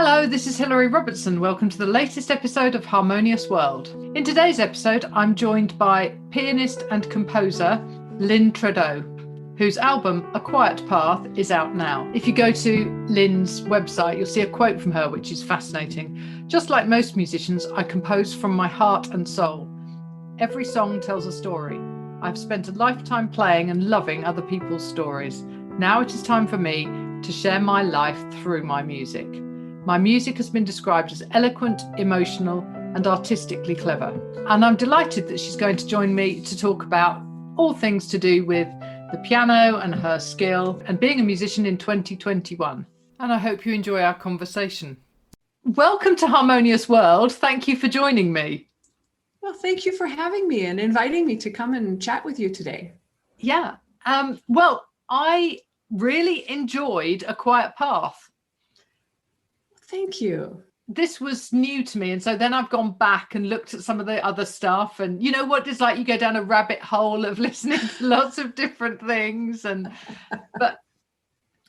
Hello, this is Hilary Robertson. Welcome to the latest episode of Harmonious World. In today's episode, I'm joined by pianist and composer Lynn Tredeau, whose album A Quiet Path is out now. If you go to Lynn's website, you'll see a quote from her, which is fascinating. Just like most musicians, I compose from my heart and soul. Every song tells a story. I've spent a lifetime playing and loving other people's stories. Now it is time for me to share my life through my music. My music has been described as eloquent, emotional, and artistically clever. And I'm delighted that she's going to join me to talk about all things to do with the piano and her skill and being a musician in 2021. And I hope you enjoy our conversation. Welcome to Harmonious World. Thank you for joining me. Well, thank you for having me and inviting me to come and chat with you today. Yeah. Well, I really enjoyed A Quiet Path. Thank you. This was new to me. And so then I've gone back and looked at some of the other stuff. And you know what it's like? You go down a rabbit hole of listening to lots of different things. But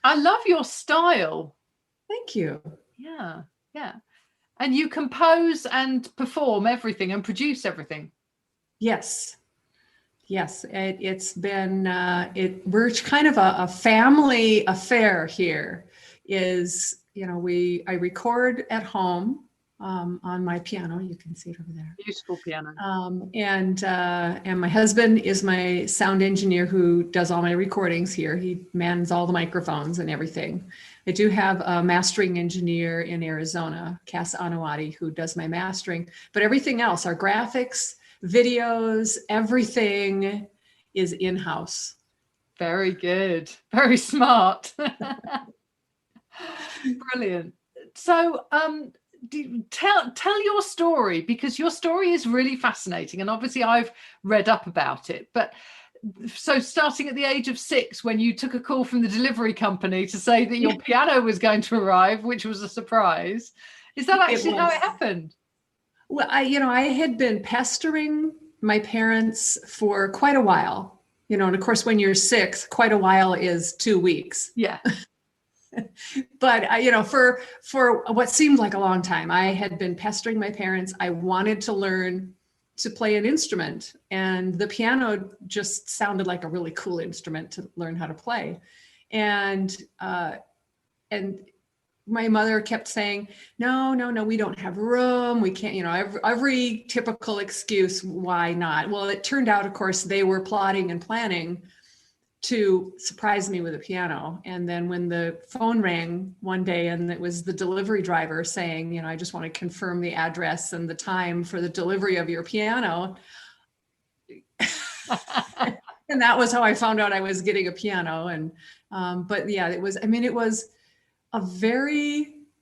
I love your style. Thank you. Yeah. And you compose and perform everything and produce everything. Yes. It's been, we're kind of a family affair here. I record at home on my piano. You can see it over there. Beautiful piano. And my husband is my sound engineer who does all my recordings here. He mans all the microphones and everything. I do have a mastering engineer in Arizona, Cass Anawati, who does my mastering. But everything else, our graphics, videos, everything is in-house. Very good. Very smart. Brilliant. So tell your story, because your story is really fascinating, and obviously I've read up about it. But so starting at the age of 6, when you took a call from the delivery company to say that your piano was going to arrive, which was a surprise, is that actually how it happened? Well, I had been pestering my parents for quite a while, and of course when you're 6, quite a while is 2 weeks. Yeah. But for what seemed like a long time, I had been pestering my parents. I wanted to learn to play an instrument, and the piano just sounded like a really cool instrument to learn how to play. And my mother kept saying, no, we don't have room. We can't, every typical excuse. Why not? Well, it turned out, of course, they were plotting and planning to surprise me with a piano. And then when the phone rang one day and it was the delivery driver saying, I just want to confirm the address and the time for the delivery of your piano. And that was how I found out I was getting a piano. And, but yeah, it was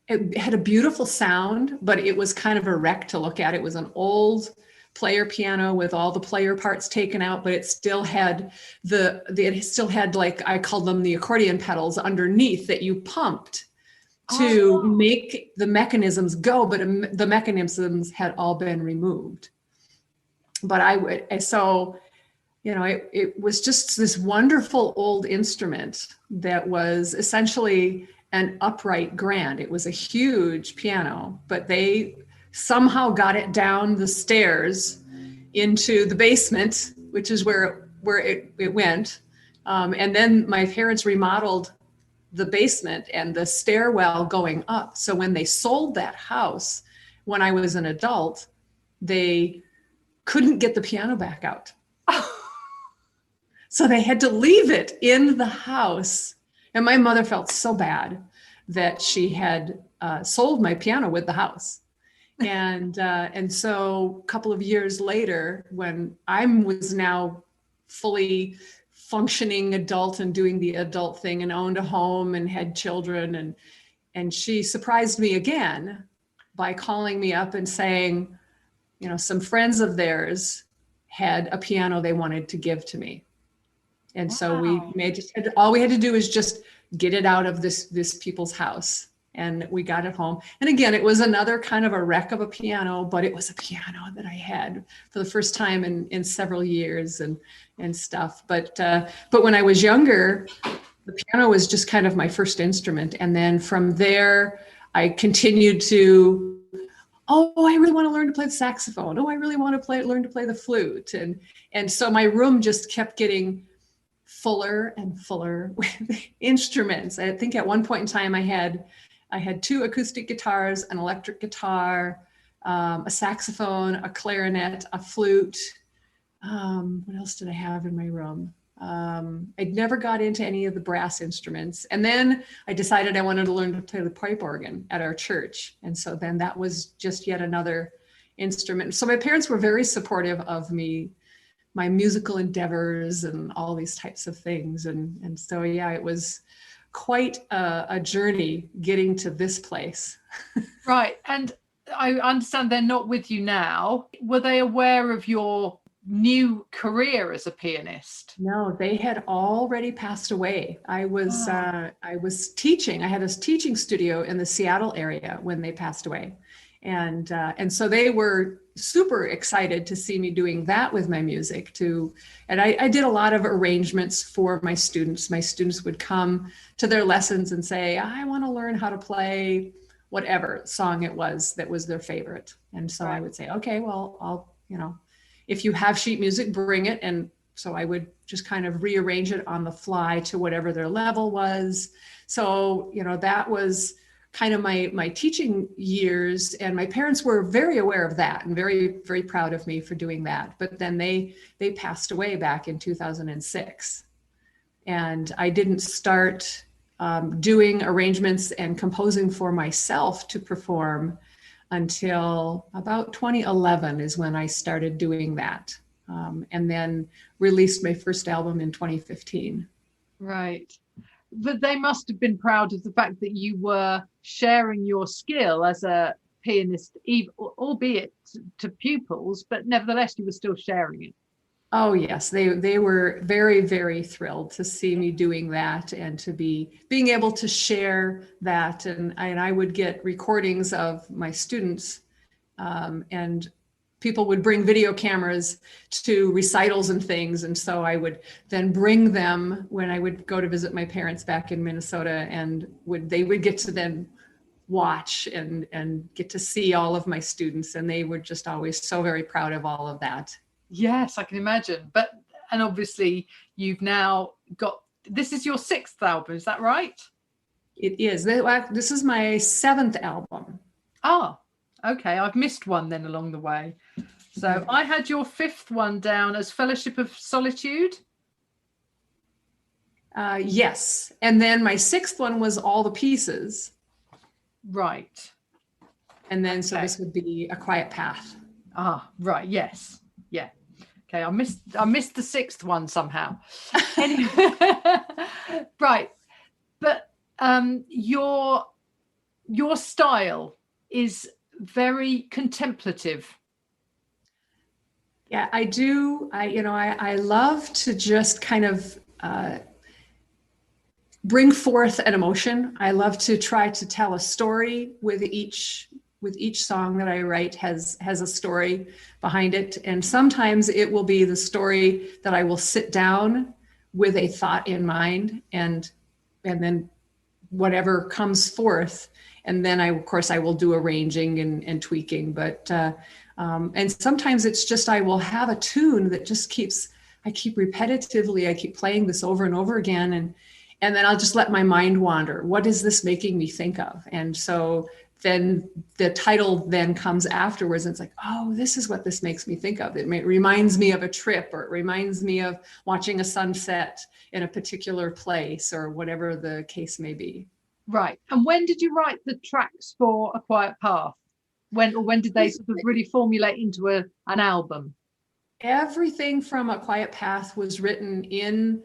it had a beautiful sound, but it was kind of a wreck to look at. It was an old player piano with all the player parts taken out, but it still had like, I called them the accordion pedals underneath that you pumped to make the mechanisms go, but the mechanisms had all been removed. But it was just this wonderful old instrument that was essentially an upright grand. It was a huge piano, but they somehow got it down the stairs into the basement, which is where it went. And then my parents remodeled the basement and the stairwell going up. So when they sold that house, when I was an adult, they couldn't get the piano back out. So they had to leave it in the house. And my mother felt so bad that she had sold my piano with the house. And so a couple of years later, when I was now fully functioning adult and doing the adult thing and owned a home and had children, and she surprised me again by calling me up and saying, some friends of theirs had a piano they wanted to give to me. And so all we had to do is just get it out of this people's house. And we got it home. And again, it was another kind of a wreck of a piano, but it was a piano that I had for the first time in several years and stuff. But when I was younger, the piano was just kind of my first instrument. And then from there, I continued to, oh, I really want to learn to play the saxophone. Oh, I really want to learn to play the flute. And so my room just kept getting fuller and fuller with instruments. I think at one point in time I had 2 acoustic guitars, an electric guitar, a saxophone, a clarinet, a flute. What else did I have in my room? I'd never got into any of the brass instruments. And then I decided I wanted to learn to play the pipe organ at our church. And so then that was just yet another instrument. So my parents were very supportive of me, my musical endeavors and all these types of things. And so, yeah, it was quite a journey getting to this place. Right. And I understand they're not with you now. Were they aware of your new career as a pianist? No, they had already passed away. I was teaching. I had a teaching studio in the Seattle area when they passed away. And so they were super excited to see me doing that with my music too. And I did a lot of arrangements for my students. My students would come to their lessons and say, I want to learn how to play whatever song it was that was their favorite. And so I would say, okay, well, I'll, if you have sheet music, bring it. And so I would just kind of rearrange it on the fly to whatever their level was. So, that was kind of my teaching years, and my parents were very aware of that and very, very proud of me for doing that. But then they passed away back in 2006. And I didn't start doing arrangements and composing for myself to perform until about 2011 is when I started doing that. And then released my first album in 2015. Right. But they must have been proud of the fact that you were sharing your skill as a pianist, albeit to pupils, but nevertheless, you were still sharing it. Oh, yes. They were very, very thrilled to see me doing that and to being able to share that. And I would get recordings of my students, and people would bring video cameras to recitals and things. And so I would then bring them when I would go to visit my parents back in Minnesota, and they would get to then watch and get to see all of my students. And they were just always so very proud of all of that. Yes, I can imagine. And obviously you've now this is your 6th album, is that right? It is. This is my 7th album. Oh, okay. I've missed one then along the way. So I had your 5th one down as Fellowship of Solitude. Yes. And then my 6th one was All the Pieces. Right. And then, so this would be A Quiet Path. Ah, right. Yes. Yeah. Okay. I missed the 6th one somehow. Anyway, right. But your style is very contemplative. Yeah, I do. I love to just kind of bring forth an emotion. I love to try to tell a story with each song that I write has a story behind it. And sometimes it will be the story that I will sit down with a thought in mind, and then whatever comes forth. And then I will do arranging and tweaking, but and sometimes it's just, I will have a tune that just I keep playing this over and over again. And then I'll just let my mind wander. What is this making me think of? And so then the title then comes afterwards. And it's like, oh, this is what this makes me think of. It reminds me of a trip, or it reminds me of watching a sunset in a particular place, or whatever the case may be. Right. And when did you write the tracks for A Quiet Path? When did they sort of really formulate into an album? Everything from A Quiet Path was written in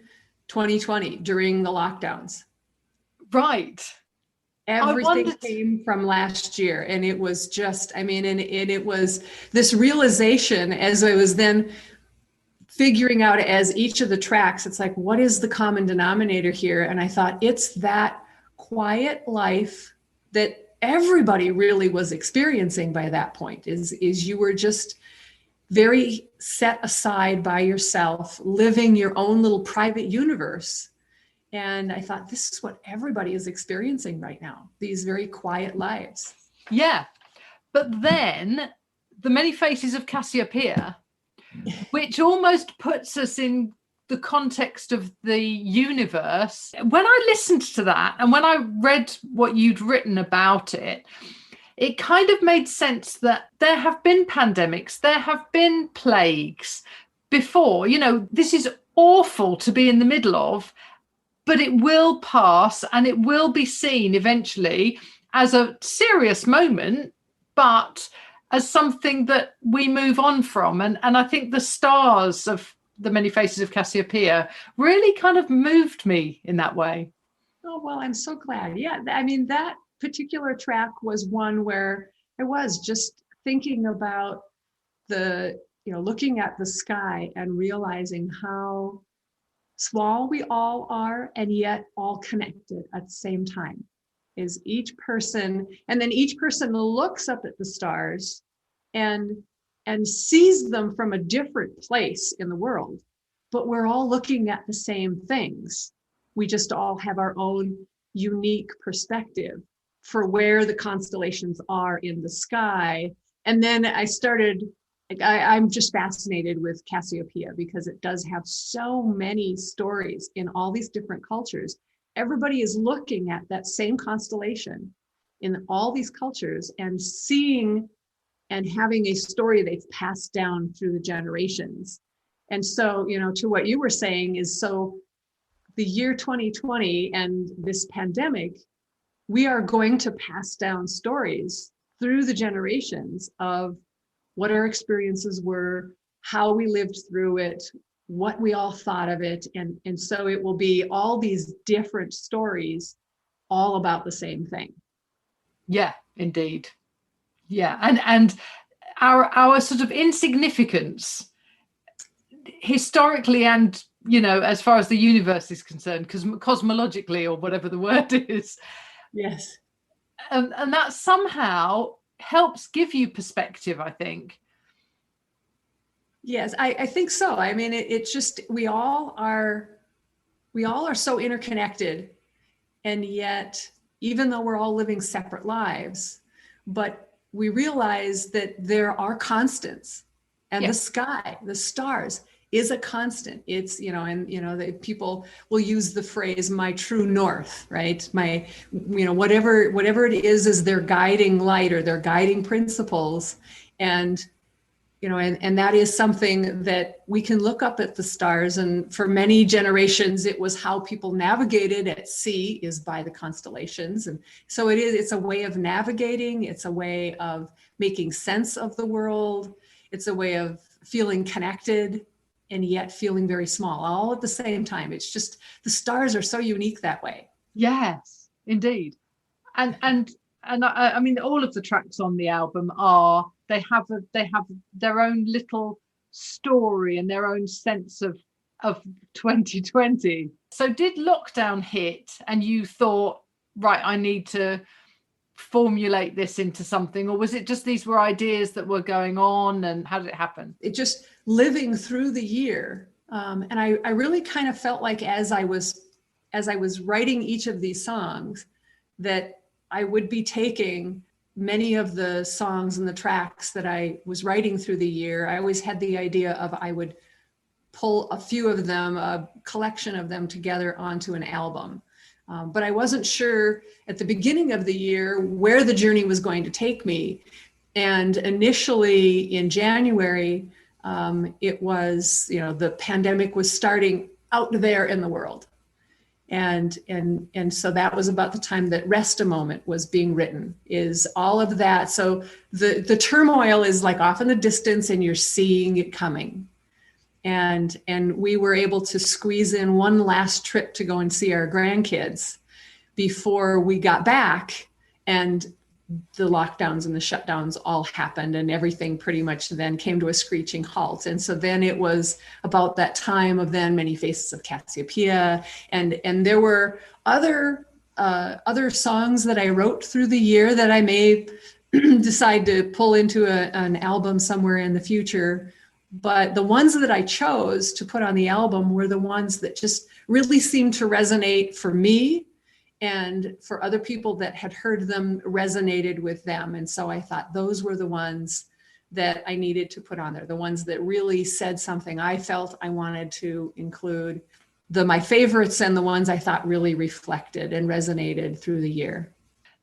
2020 during the lockdowns. Right. Everything came from last year. And it was just, and it was this realization as I was then figuring out as each of the tracks, it's like, what is the common denominator here? And I thought, it's that quiet life that everybody really was experiencing by that point, is you were just very set aside by yourself, living your own little private universe. And I thought, this is what everybody is experiencing right now, these very quiet lives. Yeah. But then the many faces of Cassiopeia, which almost puts us in the context of the universe. When I listened to that and when I read what you'd written about it, it kind of made sense that there have been pandemics, there have been plagues before. You know, this is awful to be in the middle of, but it will pass and it will be seen eventually as a serious moment, but as something that we move on from. And I think the stars of the many faces of Cassiopeia really kind of moved me in that way. Oh, well, I'm so glad. Yeah, I mean, that particular track was one where I was just thinking about looking at the sky and realizing how small we all are and yet all connected at the same time. Is each person, and then each person looks up at the stars and sees them from a different place in the world, but we're all looking at the same things. We just all have our own unique perspective for where the constellations are in the sky. And then I'm just fascinated with Cassiopeia because it does have so many stories in all these different cultures. Everybody is looking at that same constellation in all these cultures and seeing and having a story they've passed down through the generations. And so, to what you were saying is, so the year 2020 and this pandemic, we are going to pass down stories through the generations of what our experiences were, how we lived through it, what we all thought of it. And so it will be all these different stories, all about the same thing. Yeah, indeed. Yeah. And our sort of insignificance historically and, as far as the universe is concerned, because cosmologically or whatever the word is. Yes. And that somehow helps give you perspective, I think. Yes, I think so. I mean, it's just, we all are so interconnected. And yet, even though we're all living separate lives, but we realize that there are constants, and the sky, the stars is a constant. It's, the people will use the phrase, my true north, right? My, whatever it is their guiding light or their guiding principles. And that is something that we can look up at the stars. And for many generations, it was how people navigated at sea, is by the constellations. And so it's a way of navigating. It's a way of making sense of the world. It's a way of feeling connected and yet feeling very small, all at the same time. It's just, the stars are so unique that way. Yes, indeed. And I mean, all of the tracks on the album they have their own little story and their own sense of 2020. So did lockdown hit and you thought, right, I need to formulate this into something, or was it just these were ideas that were going on, and how did it happen? It just living through the year. And I really kind of felt like as I was writing each of these songs, that I would be taking many of the songs and the tracks that I was writing through the year. I always had the idea of I would pull a few of them, a collection of them together onto an album. But I wasn't sure at the beginning of the year where the journey was going to take me. And initially in January, it was, the pandemic was starting out there in the world. And so that was about the time that Rest a Moment was being written, is all of that. So the turmoil is like off in the distance and you're seeing it coming. And we were able to squeeze in one last trip to go and see our grandkids before we got back, and the lockdowns and the shutdowns all happened, and everything pretty much then came to a screeching halt. And so then it was about that time of then Many Faces of Cassiopeia, and there were other songs that I wrote through the year that I may decide to pull into an album somewhere in the future. But the ones that I chose to put on the album were the ones that just really seemed to resonate for me, and for other people that had heard them resonated with them. And so I thought those were the ones that I needed to put on there, the ones that really said something I felt I wanted to include, my favorites and the ones I thought really reflected and resonated through the year.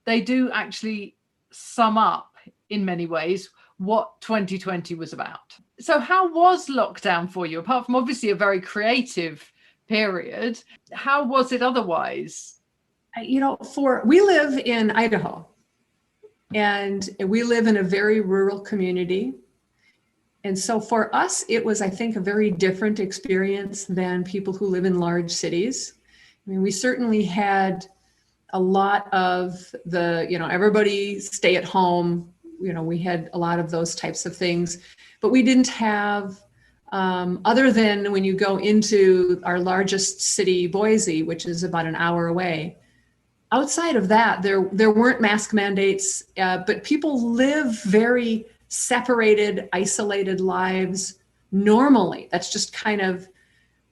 They do actually sum up in many ways what 2020 was about. So how was lockdown for you? Apart from obviously a very creative period, how was it otherwise? We live in Idaho, and we live in a very rural community. And so for us, it was, I think, a very different experience than people who live in large cities. I mean, we certainly had a lot of everybody stay at home. We had a lot of those types of things, but we didn't have, other than when you go into our largest city, Boise, which is about an hour away. Outside of that, there weren't mask mandates, but people live very separated, isolated lives normally. That's just kind of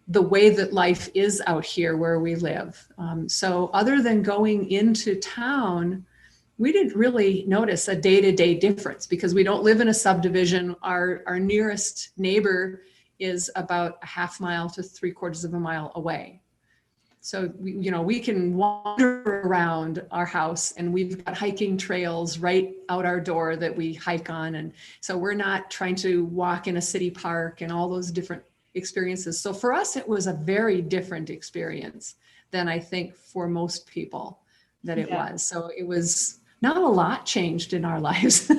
the way that life is out here where we live. So other than going into town, we didn't really notice a day-to-day difference because we don't live in a subdivision. Our nearest neighbor is about a half mile to 3/4 of a mile away. So we can wander around our house, and we've got hiking trails right out our door that we hike on. And so we're not trying to walk in a city park and all those different experiences. So for us, it was a very different experience than I think for most people that it was. So it was not a lot changed in our lives.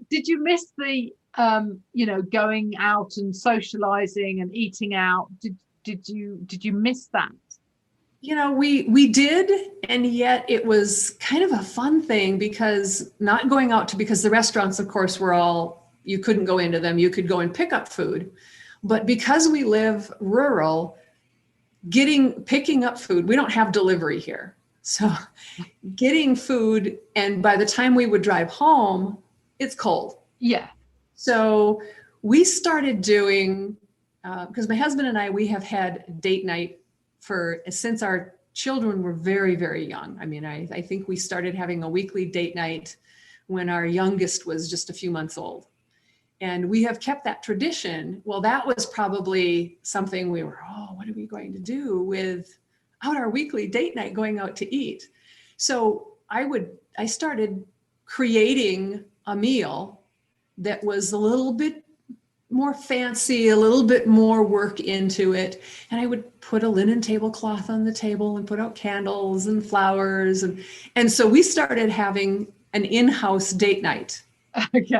Did you miss the, going out and socializing and eating out? Did you miss that? We did, and yet it was kind of a fun thing because not going out because the restaurants, of course, you couldn't go into them. You could go and pick up food. But because we live rural, picking up food, we don't have delivery here. So getting food, and by the time we would drive home, it's cold. Yeah. So we started doing, because my husband and we have had date night since our children were very, very young. I mean, I think we started having a weekly date night when our youngest was just a few months old. And we have kept that tradition. Well, that was probably something we were, what are we going to do without our weekly date night, going out to eat? So I started creating a meal that was a little bit more fancy, a little bit more work into it. And I would put a linen tablecloth on the table and put out candles and flowers. And so we started having an in-house date night. Okay.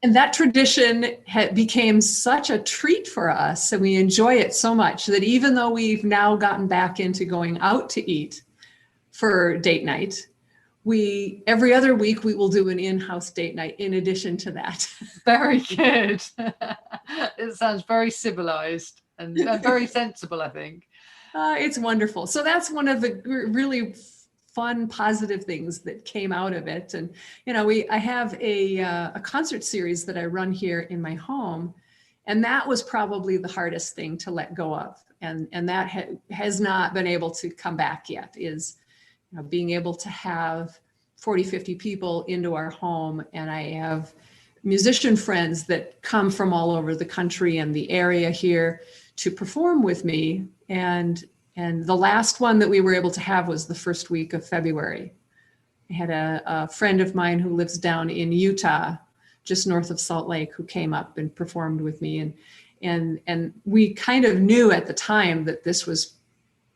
And that tradition became such a treat for us, and we enjoy it so much that even though we've now gotten back into going out to eat for date night, every other week we will do an in-house date night in addition to that. Very good. It sounds very civilized and very sensible, I think. It's wonderful. So that's one of the really fun, positive things that came out of it. And, I have a concert series that I run here in my home, and that was probably the hardest thing to let go of. And that has not been able to come back yet, is being able to have 40, 50 people into our home. And I have musician friends that come from all over the country and the area here to perform with me. And the last one that we were able to have was the first week of February. I had a friend of mine who lives down in Utah, just north of Salt Lake, who came up and performed with me. And we kind of knew at the time that this was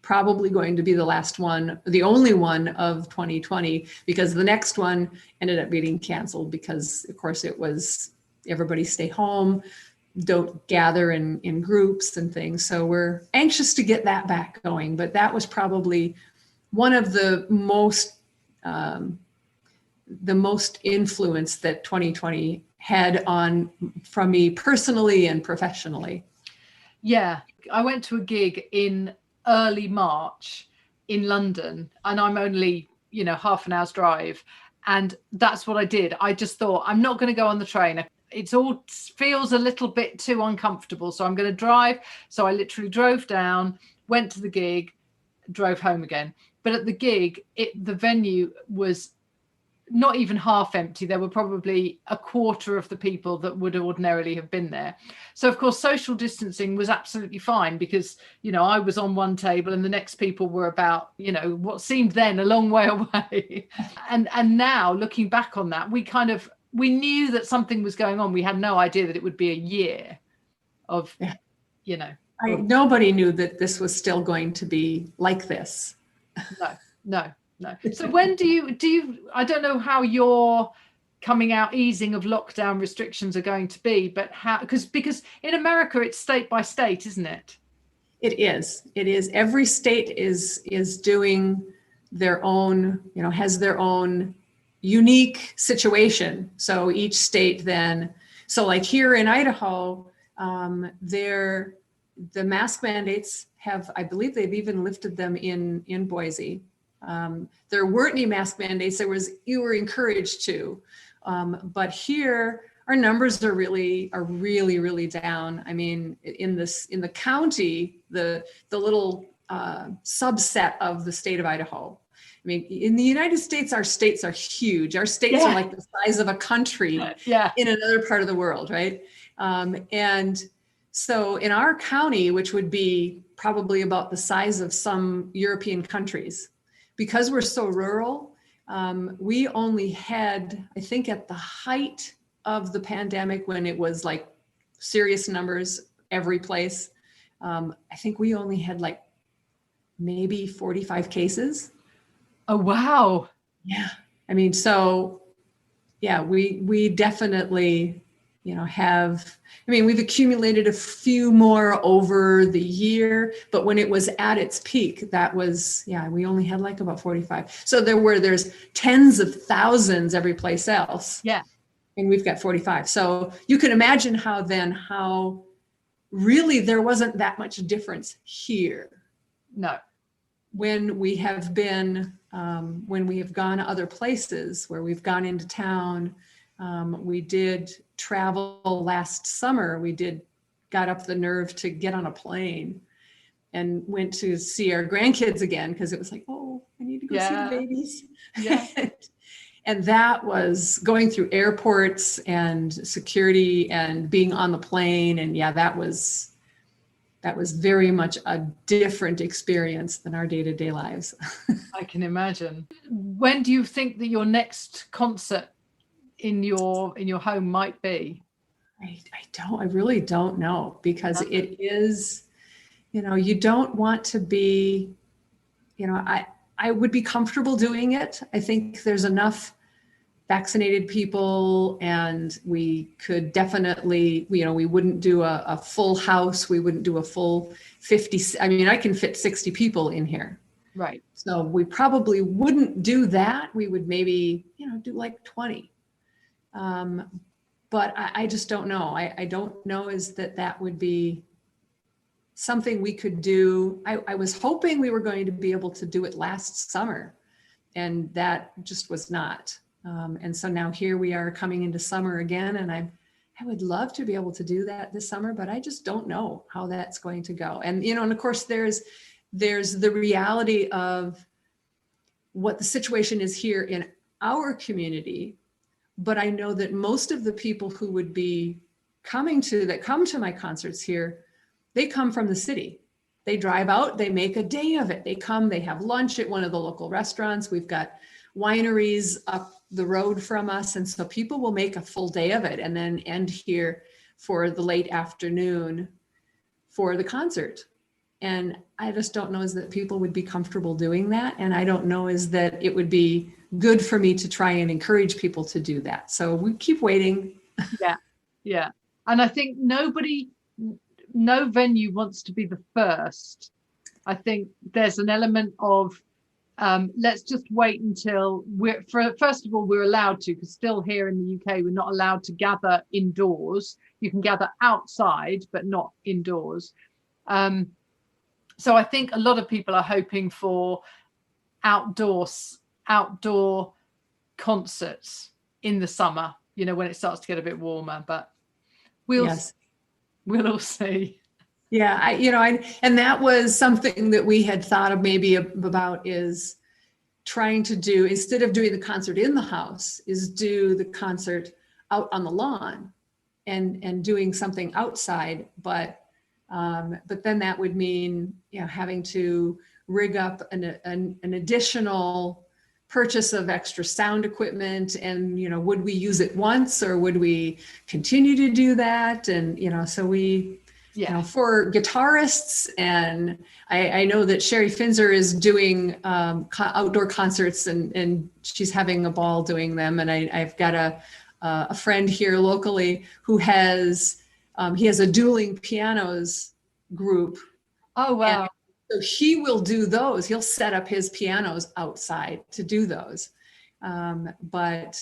probably going to be the last one, the only one of 2020, because the next one ended up getting canceled because, of course, it was everybody stay home, don't gather in groups and things. So we're anxious to get that back going. But that was probably one of the most influence that 2020 had from me personally and professionally. Yeah, I went to a gig in early March in London, and I'm only, half an hour's drive. And that's what I did. I just thought, I'm not going to go on the train. it's all feels a little bit too uncomfortable. So I'm going to drive. So I literally drove down, went to the gig, drove home again. But at the gig, the venue was not even half empty. There were probably a quarter of the people that would ordinarily have been there. So of course, social distancing was absolutely fine because, you know, I was on one table and the next people were about, you know, what seemed then a long way away. and now looking back on that, we knew that something was going on. We had no idea that it would be a year of, you know. Nobody knew that this was still going to be like this. No. So when do you, I don't know how your coming out easing of lockdown restrictions are going to be, but how, because in America it's state by state, isn't it? It is. Every state is doing their own, you know, has their own unique situation. So each state then, so like here in Idaho, the mask mandates have, I believe they've even lifted them in Boise. There weren't any mask mandates. You were encouraged to, but here our numbers are really down. I mean, in the county, the little subset of the state of Idaho. I mean, in the United States, our states are huge. Our states are like the size of a country in another part of the world, right? And so in our county, which would be probably about the size of some European countries, because we're so rural, we only had, I think at the height of the pandemic, when it was like serious numbers every place, I think we only had like maybe 45 cases. Oh, wow. Yeah. I mean, so yeah, we definitely, you know, we've accumulated a few more over the year, but when it was at its peak, that was, we only had like about 45. So there's tens of thousands every place else. Yeah. And we've got 45. So you can imagine how really there wasn't that much difference here. No. When we have been, when we have gone to other places, where we've gone into town, we did travel last summer. Got up the nerve to get on a plane and went to see our grandkids again, because it was like, oh, I need to go see the babies. Yeah. And that was going through airports and security and being on the plane. And that was very much a different experience than our day-to-day lives. I can imagine. When do you think that your next concert in your home might be? I really don't know, because it is, you know, you don't want to be, you know, I would be comfortable doing it. I think there's enough vaccinated people, and we could definitely, you know, we wouldn't do a full house. We wouldn't do a full 50. I mean, I can fit 60 people in here. Right. So we probably wouldn't do that. We would maybe, you know, do like 20. But I just don't know. I don't know that would be something we could do. I was hoping we were going to be able to do it last summer, and that just was not. And so now here we are coming into summer again, and I would love to be able to do that this summer, but I just don't know how that's going to go. And, you know, and of course there's the reality of what the situation is here in our community. But I know that most of the people who would be come to my concerts here, they come from the city. They drive out, they make a day of it. They come, they have lunch at one of the local restaurants. We've got wineries up the road from us. And so people will make a full day of it and then end here for the late afternoon for the concert. And I just don't know is that people would be comfortable doing that. And I don't know is that it would be good for me to try and encourage people to do that. So we keep waiting. Yeah. And I think no venue wants to be the first. I think there's an element of let's just wait until first of all, we're allowed to, because still here in the UK, we're not allowed to gather indoors. You can gather outside, but not indoors. So I think a lot of people are hoping for outdoor concerts in the summer, when it starts to get a bit warmer, but we'll Yes. we'll all see. Yeah, and that was something that we had thought of maybe about, is trying to do, instead of doing the concert in the house, is do the concert out on the lawn and doing something outside. But then that would mean, having to rig up an additional purchase of extra sound equipment, and would we use it once, or would we continue to do that? And so we, for guitarists, and I know that Sherry Finzer is doing outdoor concerts, and she's having a ball doing them. And I've got a friend here locally who has he has a dueling pianos group. Oh, wow. And so he will do those. He'll set up his pianos outside to do those. But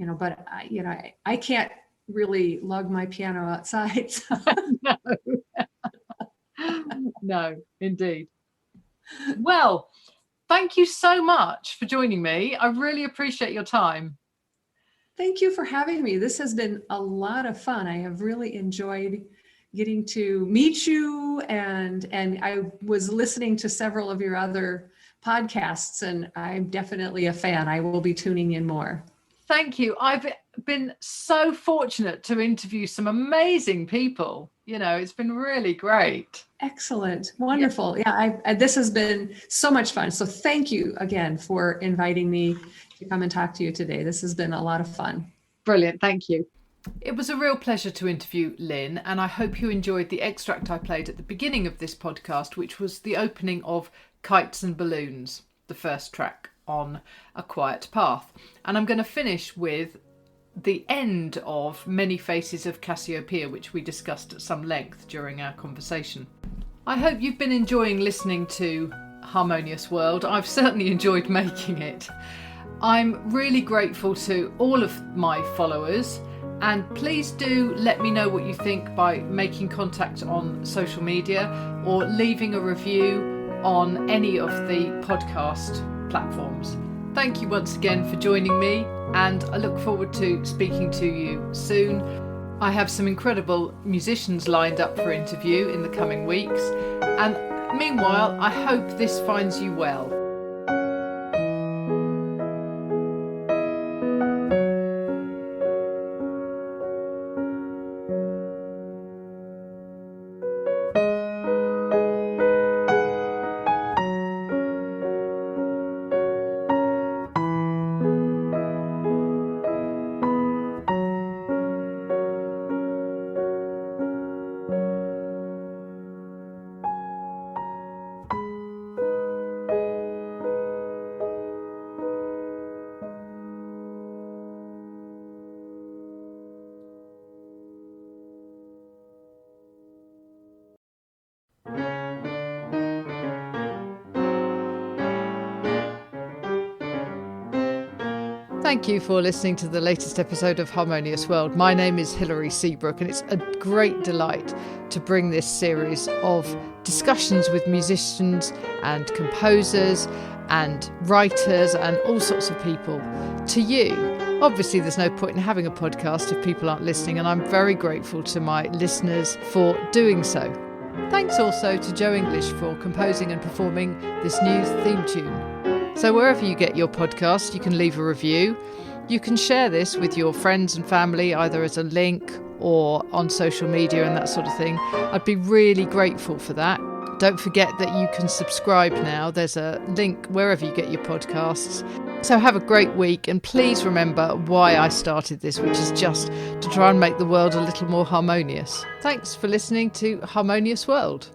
I can't really lug my piano outside. So. No, indeed. Well, thank you so much for joining me. I really appreciate your time. Thank you for having me. This has been a lot of fun. I have really enjoyed getting to meet you, and I was listening to several of your other podcasts, and I'm definitely a fan. I will be tuning in more. Thank you. I've been so fortunate to interview some amazing people. It's been really great. Excellent. Wonderful. Yeah, this has been so much fun. So thank you again for inviting me to come and talk to you today. This has been a lot of fun. Brilliant. Thank you. It was a real pleasure to interview Lynn, and I hope you enjoyed the extract I played at the beginning of this podcast, which was the opening of Kites and Balloons, the first track on A Quiet Path. And I'm going to finish with the end of Many Faces of Cassiopeia, which we discussed at some length during our conversation. I hope you've been enjoying listening to Harmonious World. I've certainly enjoyed making it. I'm really grateful to all of my followers, and please do let me know what you think by making contact on social media or leaving a review on any of the podcast platforms. Thank you once again for joining me, and I look forward to speaking to you soon. I have some incredible musicians lined up for interview in the coming weeks, and meanwhile, I hope this finds you well. Thank you for listening to the latest episode of Harmonious World. My name is Hilary Seabrook, and it's a great delight to bring this series of discussions with musicians and composers and writers and all sorts of people to you. Obviously, there's no point in having a podcast if people aren't listening, and I'm very grateful to my listeners for doing so. Thanks also to Joe English for composing and performing this new theme tune. So wherever you get your podcast, you can leave a review. You can share this with your friends and family, either as a link or on social media and that sort of thing. I'd be really grateful for that. Don't forget that you can subscribe now. There's a link wherever you get your podcasts. So have a great week, and please remember why I started this, which is just to try and make the world a little more harmonious. Thanks for listening to Harmonious World.